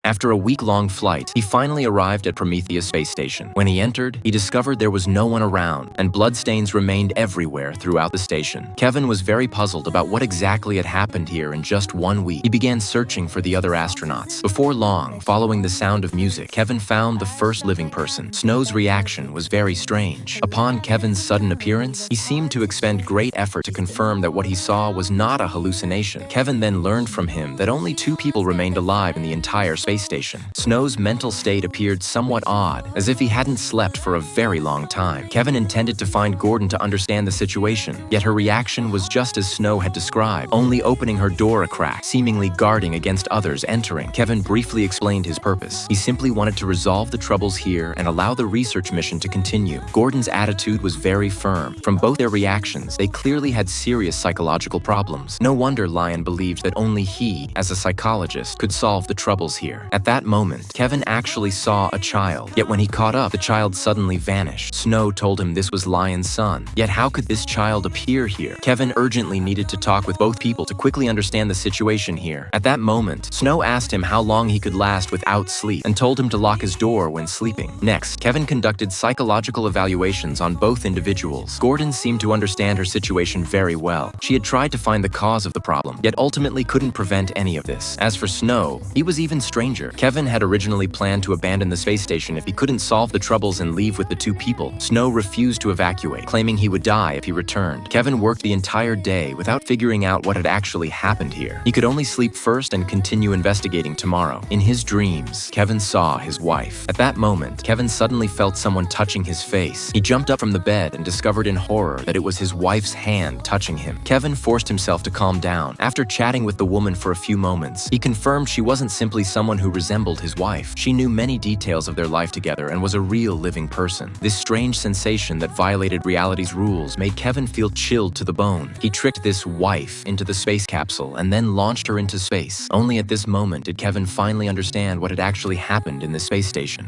After a week-long flight, he finally arrived at Prometheus space station. When he entered, he discovered there was no one around, and bloodstains remained everywhere throughout the station. Kevin was very puzzled about what exactly had happened here in just 1 week. He began searching for the other astronauts. Before long, following the sound of music, Kevin found the first living person. Snow's reaction was very strange. Upon Kevin's sudden appearance, he seemed to expend great effort to confirm that what he saw was not a hallucination. Kevin then learned from him that only 2 people remained alive in the entire space station. Snow's mental state appeared somewhat odd, as if he hadn't slept for a very long time. Kevin intended to find Gordon to understand the situation, yet her reaction was just as Snow had described, only opening her door a crack, seemingly guarding against others entering. Kevin briefly explained his purpose. He simply wanted to resolve the troubles here and allow the research mission to continue. Gordon's attitude was very firm. From both their reactions, they clearly had serious psychological problems. No wonder Lion believed that only he, as a psychologist, could solve the troubles here. At that moment, Kevin actually saw a child. Yet when he caught up, the child suddenly vanished. Snow told him this was Lion's son. Yet how could this child appear here? Kevin urgently needed to talk with both people to quickly understand the situation here. At that moment, Snow asked him how long he could last without sleep and told him to lock his door when sleeping. Next, Kevin conducted psychological evaluations on both individuals. Gordon seemed to understand her situation very well. She had tried to find the cause of the problem, yet ultimately couldn't prevent any of this. As for Snow, he was even stranger. Kevin had originally planned to abandon the space station if he couldn't solve the troubles and leave with the 2 people. Snow refused to evacuate, claiming he would die if he returned. Kevin worked the entire day without figuring out what had actually happened here. He could only sleep first and continue investigating tomorrow. In his dreams, Kevin saw his wife. At that moment, Kevin suddenly felt someone touching his face. He jumped up from the bed and discovered in horror that it was his wife's hand touching him. Kevin forced himself to calm down. After chatting with the woman for a few moments, he confirmed she wasn't simply someone who resembled his wife. She knew many details of their life together and was a real living person. This strange sensation that violated reality's rules made Kevin feel chilled to the bone. He tricked this wife into the space capsule and then launched her into space. Only at this moment did Kevin finally understand what had actually happened in the space station.